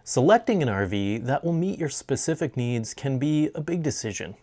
Selecting an RV that will meet your specific needs can be a big decision.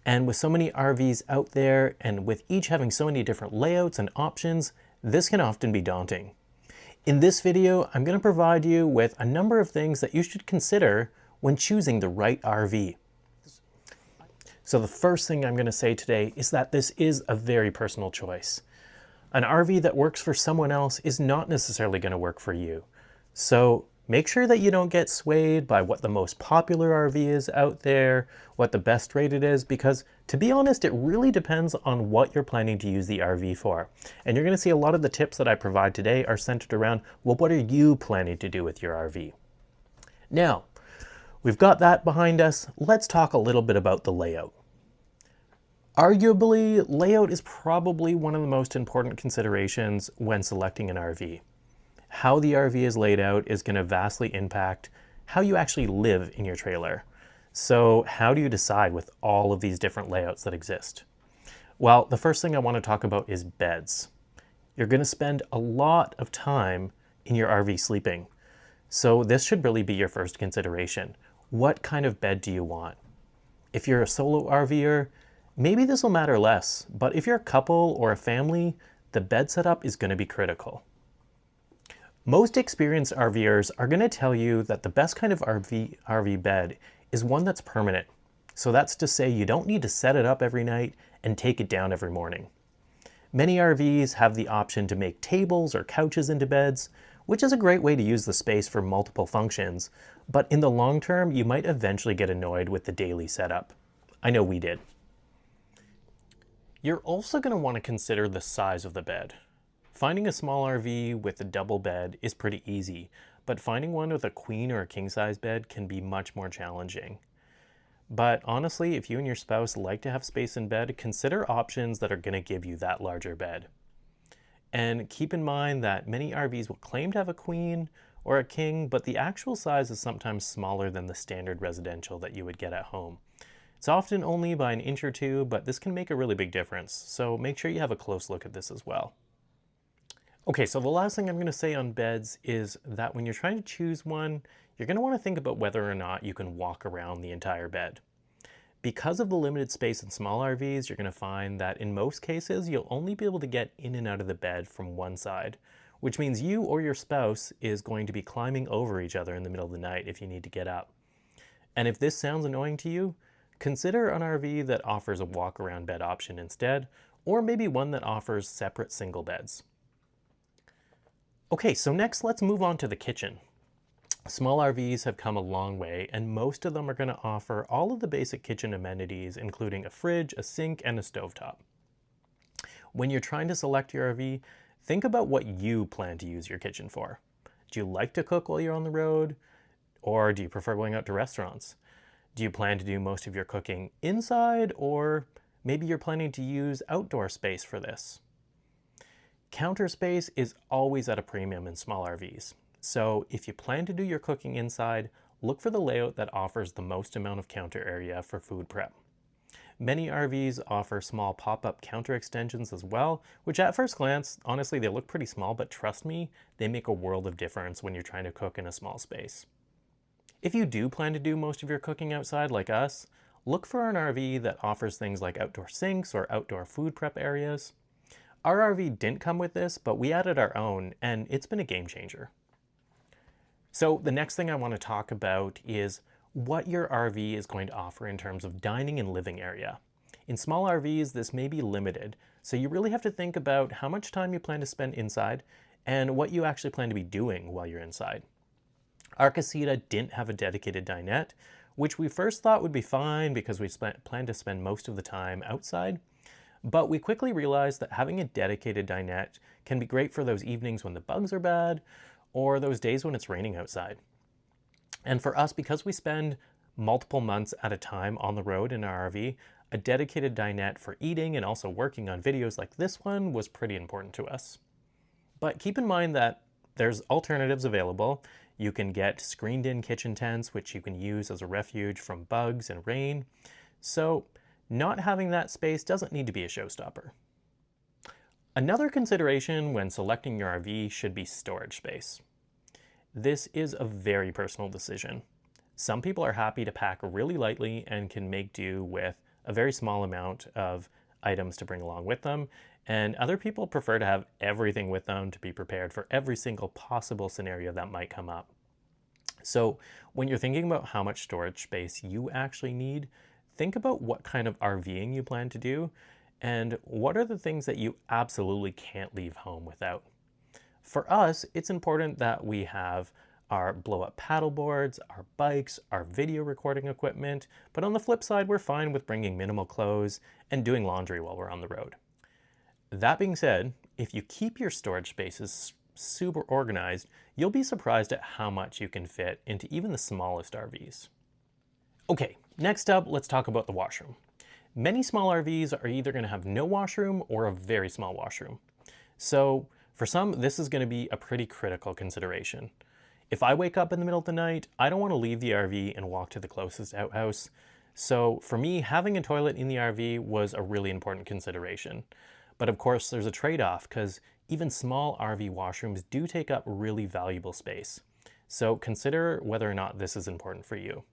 And with so many RVs out there, and with each having so many different layouts and options, this can often be daunting. In this video, I'm going to provide you with a number of things that you should consider when choosing the right RV. So the first thing I'm going to say today is that this is a very personal choice. An RV that works for someone else is not necessarily going to work for you. So make sure that you don't get swayed by what the most popular RV is out there, what the best rated is, because to be honest, it really depends on what you're planning to use the RV for. And you're going to see a lot of the tips that I provide today are centered around, well, what are you planning to do with your RV? Now, we've got that behind us. Let's talk a little bit about the layout. Arguably, layout is probably one of the most important considerations when selecting an RV. How the RV is laid out is going to vastly impact how you actually live in your trailer. So how do you decide with all of these different layouts that exist? Well, the first thing I want to talk about is beds. You're going to spend a lot of time in your RV sleeping. So this should really be your first consideration. What kind of bed do you want? If you're a solo RVer, maybe this will matter less, but if you're a couple or a family, the bed setup is going to be critical. Most experienced RVers are going to tell you that the best kind of RV bed is one that's permanent. So that's to say you don't need to set it up every night and take it down every morning. Many RVs have the option to make tables or couches into beds, which is a great way to use the space for multiple functions, but in the long term, you might eventually get annoyed with the daily setup. I know we did. You're also going to want to consider the size of the bed. Finding a small RV with a double bed is pretty easy, but finding one with a queen or a king size bed can be much more challenging. But honestly, if you and your spouse like to have space in bed, consider options that are going to give you that larger bed. And keep in mind that many RVs will claim to have a queen or a king, but the actual size is sometimes smaller than the standard residential that you would get at home. It's often only by an inch or two, but this can make a really big difference, so make sure you have a close look at this as well. Okay, so the last thing I'm going to say on beds is that when you're trying to choose one, you're going to want to think about whether or not you can walk around the entire bed. Because of the limited space in small RVs, you're going to find that in most cases, you'll only be able to get in and out of the bed from one side, which means you or your spouse is going to be climbing over each other in the middle of the night if you need to get up. And if this sounds annoying to you, consider an RV that offers a walk-around bed option instead, or maybe one that offers separate single beds. Okay, so next let's move on to the kitchen. Small RVs have come a long way, and most of them are going to offer all of the basic kitchen amenities, including a fridge, a sink, and a stovetop. When you're trying to select your RV, think about what you plan to use your kitchen for. Do you like to cook while you're on the road? Or do you prefer going out to restaurants? Do you plan to do most of your cooking inside, or maybe you're planning to use outdoor space for this? Counter space is always at a premium in small RVs. So if you plan to do your cooking inside, look for the layout that offers the most amount of counter area for food prep. Many RVs offer small pop-up counter extensions as well, which at first glance, honestly, they look pretty small, but trust me, they make a world of difference when you're trying to cook in a small space. If you do plan to do most of your cooking outside like us, look for an RV that offers things like outdoor sinks or outdoor food prep areas. Our RV didn't come with this, but we added our own, and it's been a game changer. So the next thing I want to talk about is what your RV is going to offer in terms of dining and living area. In small RVs, this may be limited, so you really have to think about how much time you plan to spend inside and what you actually plan to be doing while you're inside. Our casita didn't have a dedicated dinette, which we first thought would be fine because we planned to spend most of the time outside. But we quickly realized that having a dedicated dinette can be great for those evenings when the bugs are bad, or those days when it's raining outside. And for us, because we spend multiple months at a time on the road in our RV, a dedicated dinette for eating and also working on videos like this one was pretty important to us. But keep in mind that there's alternatives available. You can get screened-in kitchen tents, which you can use as a refuge from bugs and rain. So not having that space doesn't need to be a showstopper. Another consideration when selecting your RV should be storage space. This is a very personal decision. Some people are happy to pack really lightly and can make do with a very small amount of items to bring along with them, and other people prefer to have everything with them to be prepared for every single possible scenario that might come up. So when you're thinking about how much storage space you actually need, think about what kind of RVing you plan to do and what are the things that you absolutely can't leave home without. For us, it's important that we have our blow-up paddle boards, our bikes, our video recording equipment, but on the flip side, we're fine with bringing minimal clothes and doing laundry while we're on the road. That being said, if you keep your storage spaces super organized, you'll be surprised at how much you can fit into even the smallest RVs. Okay, next up, let's talk about the washroom. Many small RVs are either going to have no washroom or a very small washroom. So for some, this is going to be a pretty critical consideration. If I wake up in the middle of the night, I don't want to leave the RV and walk to the closest outhouse. So for me, having a toilet in the RV was a really important consideration. But of course, there's a trade-off because even small RV washrooms do take up really valuable space. So consider whether or not this is important for you.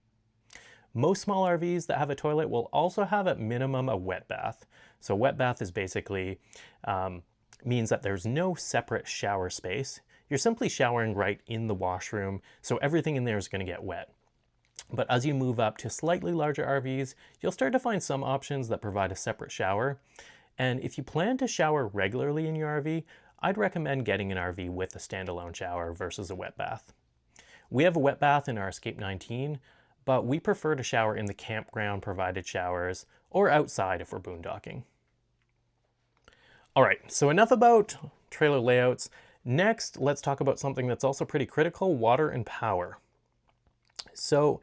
Most small RVs that have a toilet will also have at minimum a wet bath. So wet bath is basically means that there's no separate shower space. You're simply showering right in the washroom, so everything in there is going to get wet. But as you move up to slightly larger RVs, you'll start to find some options that provide a separate shower. And if you plan to shower regularly in your RV, I'd recommend getting an RV with a standalone shower versus a wet bath. We have a wet bath in our Escape 19, but we prefer to shower in the campground provided showers or outside if we're boondocking. All right, so enough about trailer layouts. Next, let's talk about something that's also pretty critical, water and power. So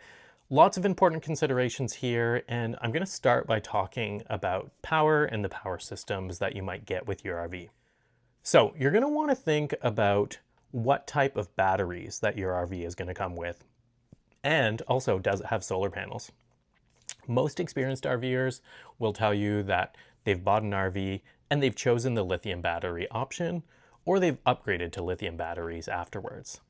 lots of important considerations here, and I'm going to start by talking about power and the power systems that you might get with your RV. So you're going to want to think about what type of batteries that your RV is going to come with, and also does it have solar panels. Most experienced RVers will tell you that they've bought an RV and they've chosen the lithium battery option, or they've upgraded to lithium batteries afterwards.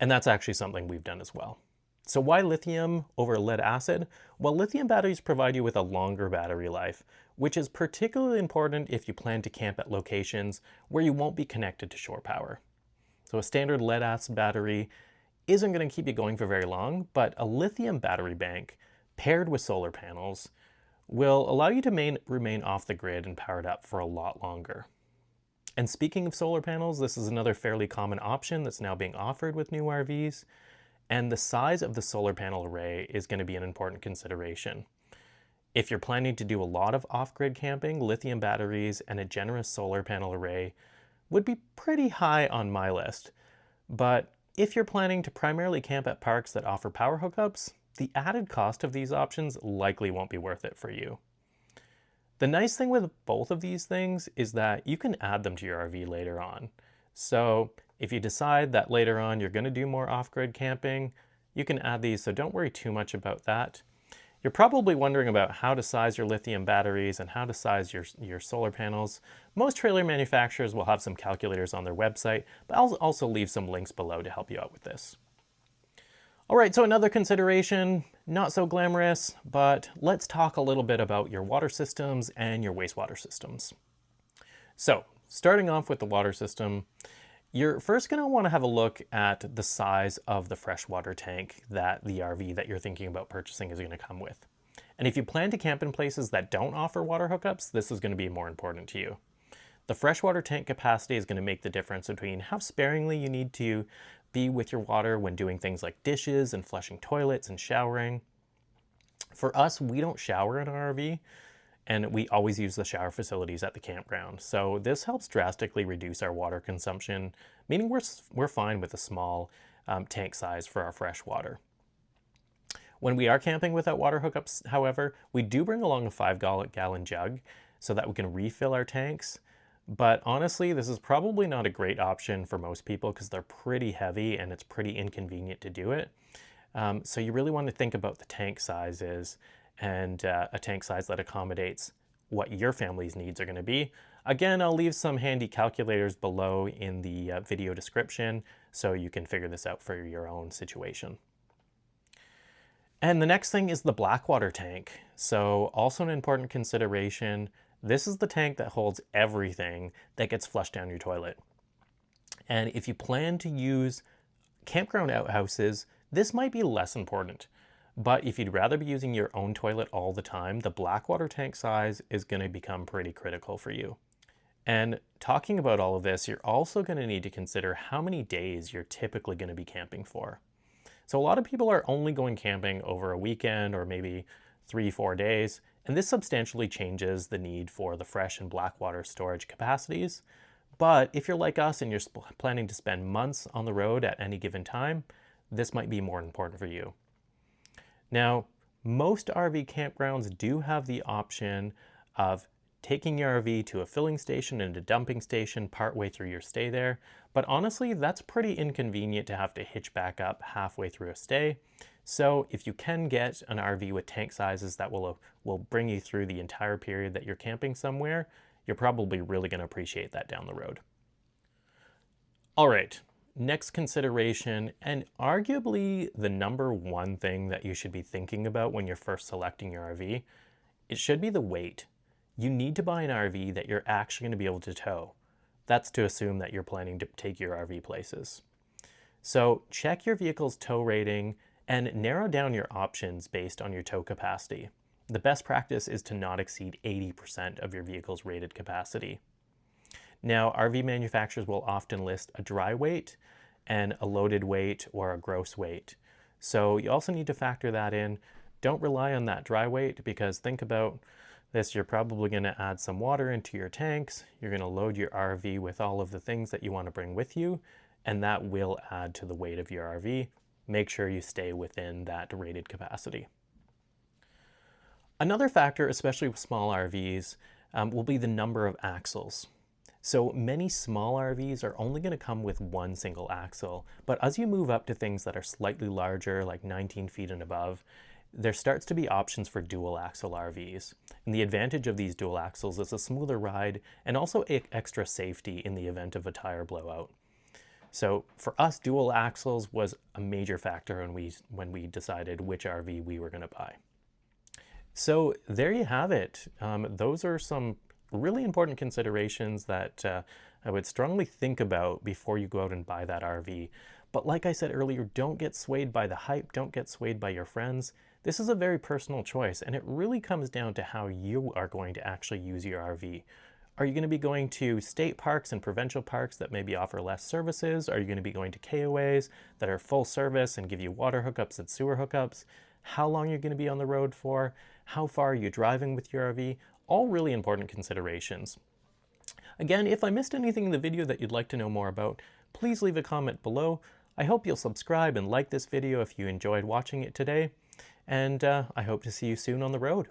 And that's actually something we've done as well. So why lithium over lead acid? Well, lithium batteries provide you with a longer battery life, which is particularly important if you plan to camp at locations where you won't be connected to shore power. So a standard lead acid battery isn't going to keep you going for very long, but a lithium battery bank paired with solar panels will allow you to remain off the grid and powered up for a lot longer. And speaking of solar panels, this is another fairly common option that's now being offered with new RVs. And the size of the solar panel array is going to be an important consideration. If you're planning to do a lot of off-grid camping, lithium batteries and a generous solar panel array would be pretty high on my list. But if you're planning to primarily camp at parks that offer power hookups, the added cost of these options likely won't be worth it for you. The nice thing with both of these things is that you can add them to your RV later on. So if you decide that later on you're going to do more off-grid camping, you can add these, so don't worry too much about that. You're probably wondering about how to size your lithium batteries and how to size your solar panels. Most trailer manufacturers will have some calculators on their website, but I'll also leave some links below to help you out with this. All right, so another consideration, not so glamorous, but let's talk a little bit about your water systems and your wastewater systems. So starting off with the water system, you're first going to want to have a look at the size of the freshwater tank that the RV that you're thinking about purchasing is going to come with. And if you plan to camp in places that don't offer water hookups, this is going to be more important to you. The freshwater tank capacity is going to make the difference between how sparingly you need to be with your water when doing things like dishes and flushing toilets and showering. For us, we don't shower in our RV, and we always use the shower facilities at the campground. So this helps drastically reduce our water consumption, meaning we're fine with a small tank size for our fresh water. When we are camping without water hookups, however, we do bring along a 5-gallon jug so that we can refill our tanks. But honestly, this is probably not a great option for most people because they're pretty heavy and it's pretty inconvenient to do it. So you really want to think about the tank sizes and a tank size that accommodates what your family's needs are going to be. Again, I'll leave some handy calculators below in the video description so you can figure this out for your own situation. And the next thing is the Blackwater tank. So also an important consideration, this is the tank that holds everything that gets flushed down your toilet. And if you plan to use campground outhouses, this might be less important. But if you'd rather be using your own toilet all the time, the Blackwater tank size is going to become pretty critical for you. And talking about all of this, you're also going to need to consider how many days you're typically going to be camping for. So a lot of people are only going camping over a weekend or maybe 3-4 days, and this substantially changes the need for the fresh and Blackwater storage capacities. But if you're like us and you're planning to spend months on the road at any given time, this might be more important for you. Now, most RV campgrounds do have the option of taking your RV to a filling station and a dumping station partway through your stay there, but honestly, that's pretty inconvenient to have to hitch back up halfway through a stay. So if you can get an RV with tank sizes that will bring you through the entire period that you're camping somewhere, you're probably really going to appreciate that down the road. All right, next consideration, and arguably the number one thing that you should be thinking about when you're first selecting your RV, it should be the weight. You need to buy an RV that you're actually going to be able to tow. That's to assume that you're planning to take your RV places. So check your vehicle's tow rating and narrow down your options based on your tow capacity. The best practice is to not exceed 80% of your vehicle's rated capacity. Now, RV manufacturers will often list a dry weight and a loaded weight or a gross weight. So you also need to factor that in. Don't rely on that dry weight, because think about this, you're probably going to add some water into your tanks, you're going to load your RV with all of the things that you want to bring with you, and that will add to the weight of your RV. Make sure you stay within that rated capacity. Another factor, especially with small RVs, will be the number of axles. So many small RVs are only going to come with one single axle, but as you move up to things that are slightly larger, like 19 feet and above, there starts to be options for dual axle RVs. And the advantage of these dual axles is a smoother ride and also extra safety in the event of a tire blowout. So for us, dual axles was a major factor when we decided which RV we were going to buy. So there you have it. Those are some really important considerations that I would strongly think about before you go out and buy that RV. But like I said earlier, don't get swayed by the hype, don't get swayed by your friends. This is a very personal choice, and it really comes down to how you are going to actually use your RV. Are you going to be going to state parks and provincial parks that maybe offer less services? Are you going to be going to KOAs that are full service and give you water hookups and sewer hookups? How long you're going to be on the road for? How far are you driving with your RV? All really important considerations. Again, if I missed anything in the video that you'd like to know more about, please leave a comment below. I hope you'll subscribe and like this video if you enjoyed watching it today, and I hope to see you soon on the road.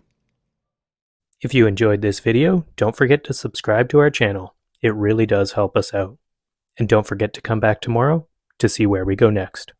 If you enjoyed this video, don't forget to subscribe to our channel. It really does help us out. And don't forget to come back tomorrow to see where we go next.